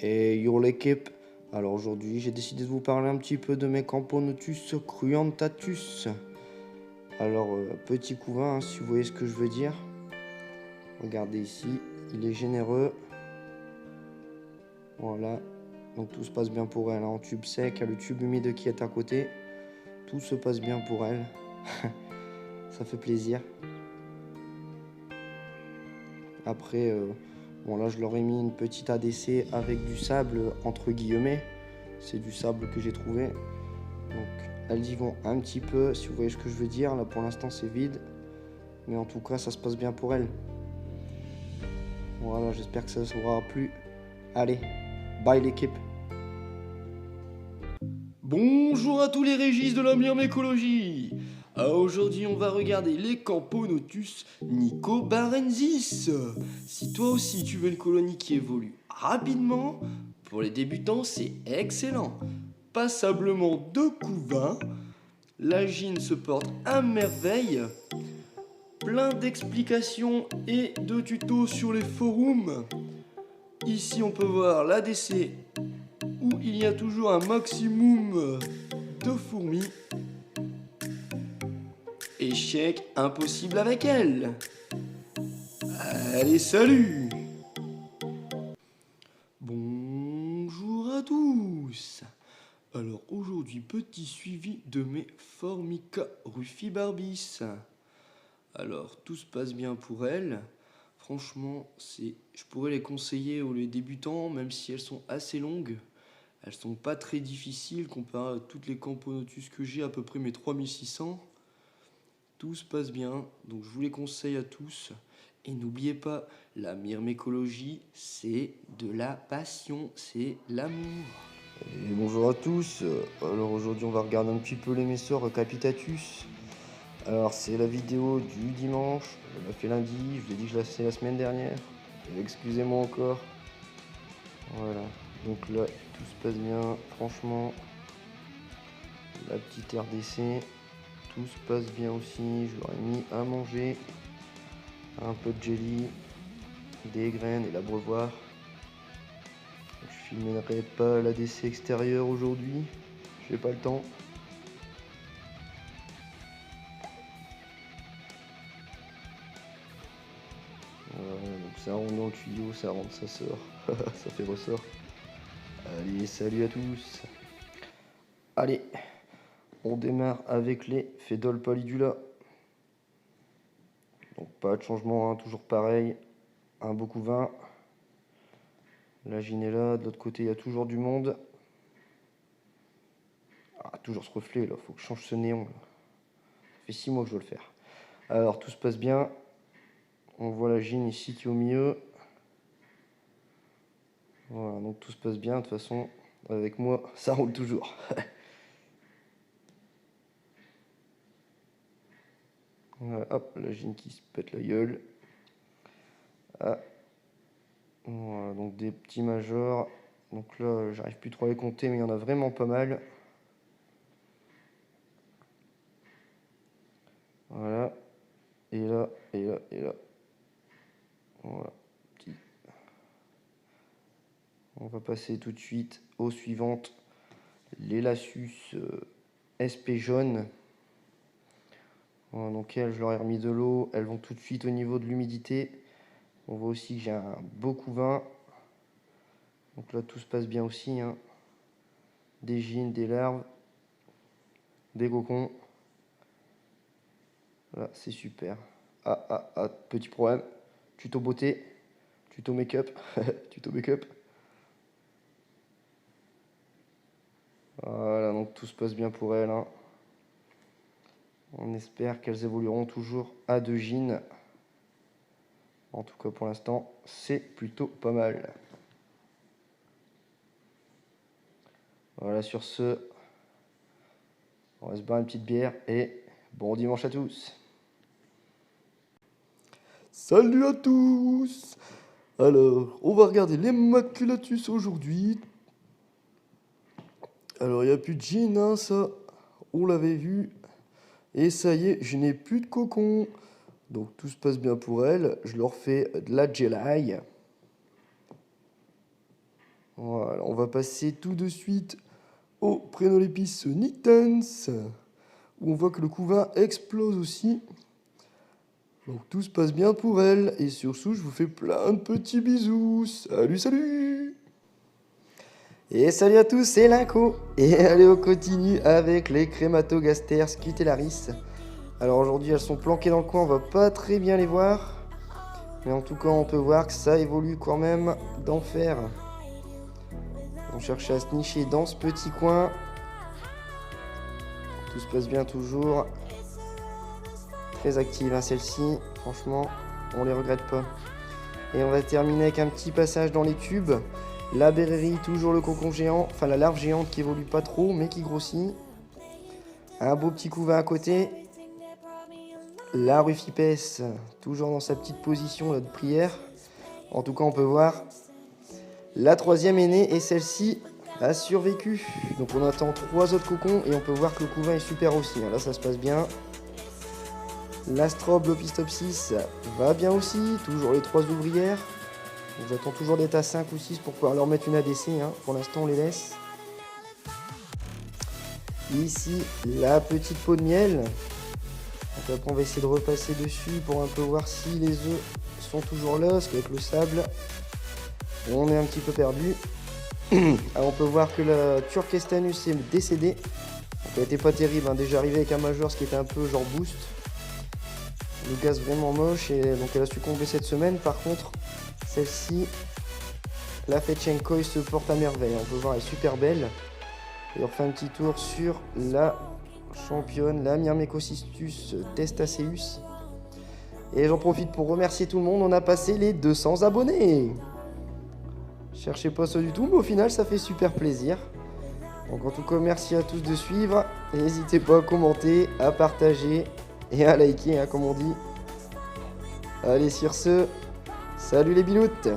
Et yo l'équipe, alors aujourd'hui j'ai décidé de vous parler un petit peu de mes Camponotus cruentatus. Alors petit couvain, hein, si vous voyez ce que je veux dire. Regardez ici, il est généreux. Voilà, donc tout se passe bien pour elle, hein. En tube sec, il y a le tube humide qui est à côté. Tout se passe bien pour elle. Ça fait plaisir. Après, bon là je leur ai mis une petite ADC avec du sable entre guillemets. C'est du sable que j'ai trouvé. Donc elles y vont un petit peu, si vous voyez ce que je veux dire. Là pour l'instant c'est vide. Mais en tout cas ça se passe bien pour elles. Voilà, j'espère que ça vous aura plu. Allez, bye l'équipe. Bonjour à tous les régis de la myrmécologie. Aujourd'hui, on va regarder les Camponotus nicobarensis. Si toi aussi tu veux une colonie qui évolue rapidement, pour les débutants, c'est excellent. Passablement de couvains, la gine se porte à merveille. Plein d'explications et de tutos sur les forums. Ici, on peut voir l'ADC où il y a toujours un maximum de fourmis. Échec impossible avec elle. Allez, salut! Bonjour à tous. Alors aujourd'hui, petit suivi de mes Formica rufibarbis. Alors, tout se passe bien pour elles. Franchement, je pourrais les conseiller aux les débutants, même si elles sont assez longues. Elles sont pas très difficiles comparé à toutes les Camponotus que j'ai, à peu près mes 3600. Tout se passe bien, donc je vous les conseille à tous. Et n'oubliez pas, la myrmécologie, c'est de la passion, c'est l'amour. Et bonjour à tous. Alors aujourd'hui on va regarder un petit peu les Messor Capitatus. Alors c'est la vidéo du dimanche. Je l'ai fait lundi, je l'ai dit que je l'ai fait la semaine dernière. Excusez-moi encore. Voilà. Donc là tout se passe bien. Franchement, la petite RDC, tout se passe bien aussi. Je leur ai mis à manger, un peu de jelly, des graines et l'abreuvoir. Je filmerai pas l'ADC extérieur aujourd'hui, j'ai pas le temps. Voilà, donc ça rentre dans le tuyau, ça rentre, ça sort, ça fait ressort. Allez, salut à tous. Allez, on démarre avec les Phédol pallidula. Donc pas de changement, hein, toujours pareil, un beau couvain. La gine est là, de l'autre côté il y a toujours du monde. Ah, toujours ce reflet là, faut que je change ce néon là. Ça fait 6 mois que je dois le faire. Alors tout se passe bien. On voit la gine ici qui est au milieu. Voilà, donc tout se passe bien. De toute façon, avec moi, ça roule toujours. Voilà, hop, la gine qui se pète la gueule. Ah. Voilà, donc des petits majors. Donc là, j'arrive plus trop à les compter, mais il y en a vraiment pas mal. Voilà. Et là, et là, et là. Voilà. Petit. On va passer tout de suite aux suivantes. Les Lassus SP jaune. Voilà, donc elles, je leur ai remis de l'eau. Elles vont tout de suite au niveau de l'humidité. On voit aussi que j'ai un beau couvain. Donc là, tout se passe bien aussi, hein. Des gines, des larves, des cocons. Là, c'est super. Petit problème. Tuto beauté, tuto make-up, tuto make-up. Voilà, donc tout se passe bien pour elles, hein. On espère qu'elles évolueront toujours à 2 gines. En tout cas, pour l'instant, c'est plutôt pas mal. Voilà, sur ce, on va se boire une petite bière et bon dimanche à tous. Salut à tous! Alors, on va regarder les maculatus aujourd'hui. Alors, il n'y a plus de gine, hein, ça, on l'avait vu. Et ça y est, je n'ai plus de cocon. Donc, tout se passe bien pour elles. Je leur fais de la gelai. Voilà, on va passer tout de suite au prénom l'épice Nitens, où on voit que le couvain explose aussi. Donc tout se passe bien pour elle. Et sur ce, je vous fais plein de petits bisous. Salut, salut! Et salut à tous, c'est Linko. Et allez, on continue avec les Crématogastères Scutellaris. Alors aujourd'hui, elles sont planquées dans le coin, on va pas très bien les voir. Mais en tout cas, on peut voir que ça évolue quand même d'enfer. On cherche à se nicher dans ce petit coin. Tout se passe bien toujours. Très active hein, celle-ci. Franchement, on les regrette pas. Et on va terminer avec un petit passage dans les tubes. La Bérérie, toujours le cocon géant. Enfin, la larve géante qui évolue pas trop, mais qui grossit. Un beau petit couvain à côté. La Rufipes, toujours dans sa petite position là, de prière. En tout cas, on peut voir. La troisième est née et celle-ci a survécu. Donc on attend 3 autres cocons et on peut voir que le couvain est super aussi. Là, ça se passe bien. L'Astrobe Lopistopsis va bien aussi. Toujours les 3 ouvrières. J'attends toujours d'être à 5 ou 6 pour pouvoir leur mettre une ADC. Hein. Pour l'instant, on les laisse. Ici, la petite peau de miel. Donc après, on va essayer de repasser dessus pour un peu voir si les œufs sont toujours là. Parce qu'avec le sable, on est un petit peu perdu. Alors on peut voir que la Turkestanus est décédée. Donc elle était pas terrible. Hein. Déjà arrivée avec un major, ce qui était un peu genre boost. Le gaz vraiment moche. Et donc elle a succombé cette semaine. Par contre, celle-ci, la Fetchenkoi se porte à merveille. On peut voir, elle est super belle. Et on refait un petit tour sur la championne, la Myrmecocystus testaceus. Et j'en profite pour remercier tout le monde. On a passé les 200 abonnés. Cherchez pas ça du tout, mais au final, ça fait super plaisir. Donc en tout cas, merci à tous de suivre. Et n'hésitez pas à commenter, à partager et à liker, hein, comme on dit. Allez, sur ce, salut les biloutes!